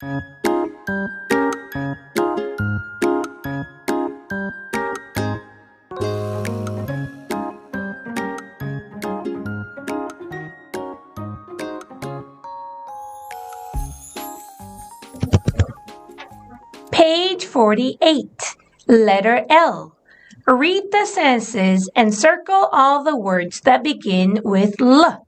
Page 48, letter L. Read the sentences and circle all the words that begin with L.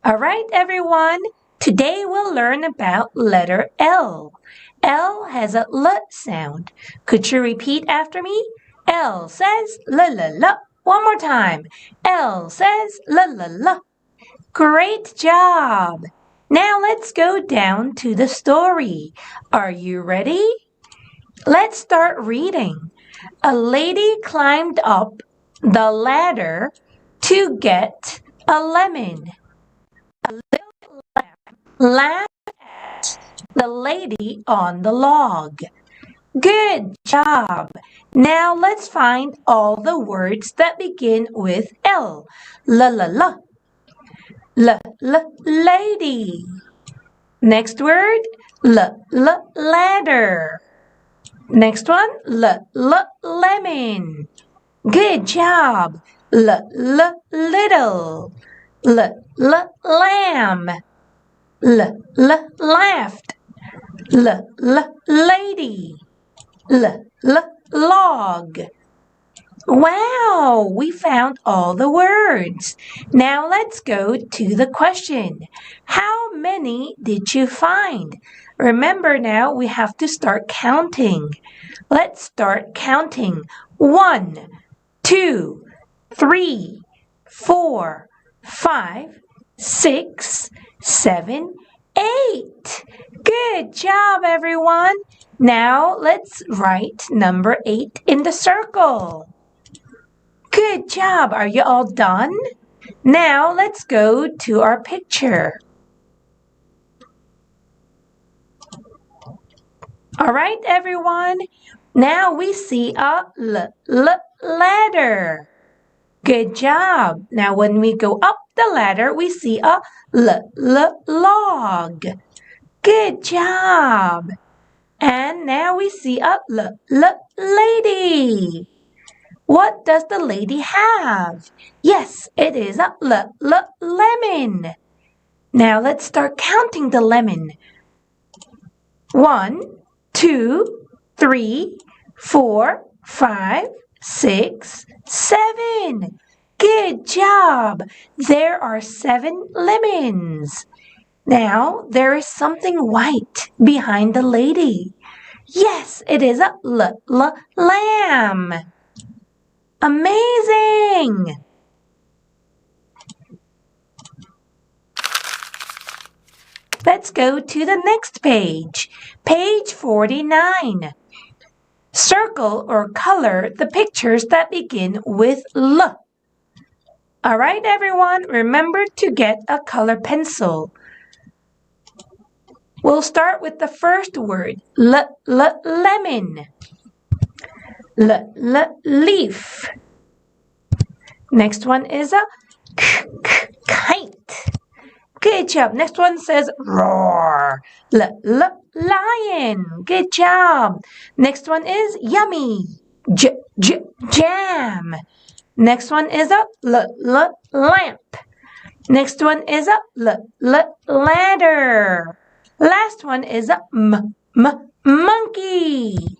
All right, everyone. Today we'll learn about letter L. L has a L sound. Could you repeat after me? L says L, L, L. One more time. L says L, L, L. Great job. Now let's go down to the story. Are you ready? Let's start reading. A lady climbed up the ladder to get a lemon. A little lamb laughed at the lady on the log. Good job. Now let's find all the words that begin with L. L, L, L. Lady. Next word, ladder. Next one, lemon. Good job. Little. Lamb. Laughed. Lady. Log. Wow, we found all the words. Now let's go to the question. How many did you find? Remember now we have to start counting. Let's start counting. 1, 2, 3, 4, 5, 6, 7, 8. Good job, everyone. Now let's write number 8 in the circle. Good job. Are you all done? Now let's go to our picture. All right, everyone. Now we see a ladder. Good job. Now when we go up the ladder, we see a log. Good job. And now we see a lady. What does the lady have? Yes, it is a lemon. Now let's start counting the lemon. 1, 2, 3, 4, 5, 6, 7. Good job. There are 7 lemons. Now there is something white behind the lady. Yes, it is a lamb. Amazing! Let's go to the next page. Page 49. Circle or color the pictures that begin with L. All right, everyone, remember to get a color pencil. We'll start with the first word, lemon. Leaf. Next one is a kite. Good job. Next one says roar. Lion. Good job. Next one is yummy. Jam. Next one is a lamp. Next one is a ladder. Last one is a monkey.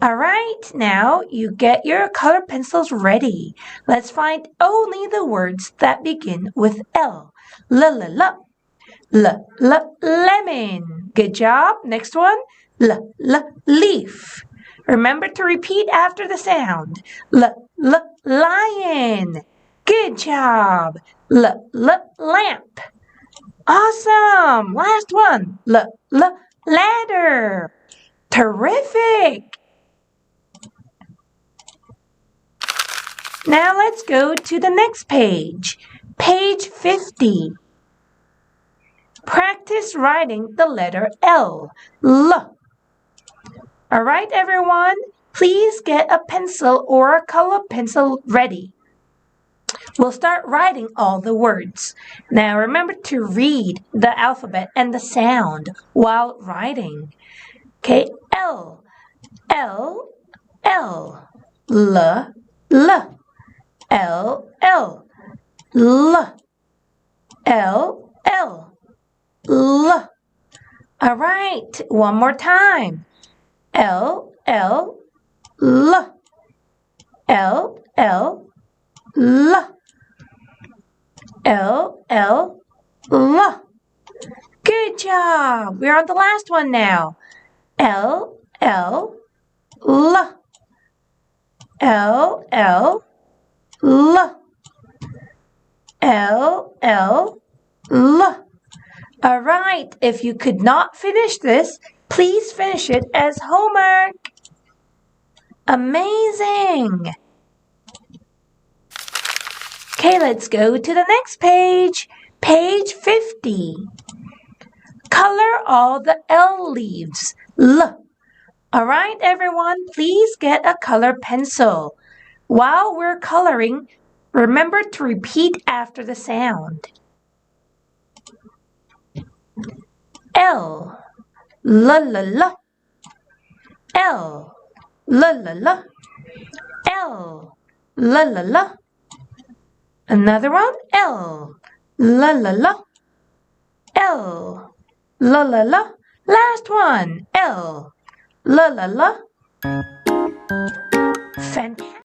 All right, now you get your color pencils ready. Let's find only the words that begin with L. Lemon. Good job. Next one, leaf. Remember to repeat after the sound. Lion. Good job. Lamp. Awesome. Last one, ladder. Terrific. Now let's go to the next page. Page 50. Practice writing the letter L. L. All right, everyone. Please get a pencil or a color pencil ready. We'll start writing all the words. Now remember to read the alphabet and the sound while writing. Okay, L, L, L, L, L, L, L, L, L, L, L. All right, one more time. L, L, L, L, L, L, L, L, L. Good job. We're on the last one now. L, L, L, L, L, L, L, L, L. All right, if you could not finish this, please finish it as homework. Amazing. Okay, let's go to the next page. Page 50. Color all the L leaves. L. All right, everyone, please get a color pencil. While we're coloring, remember to repeat after the sound. L, L, L, L, L, L, L, L, L, L, L, L. Another one, L, L, L, L, L, L, L, L. Last one, L, L, L, L. Fantastic.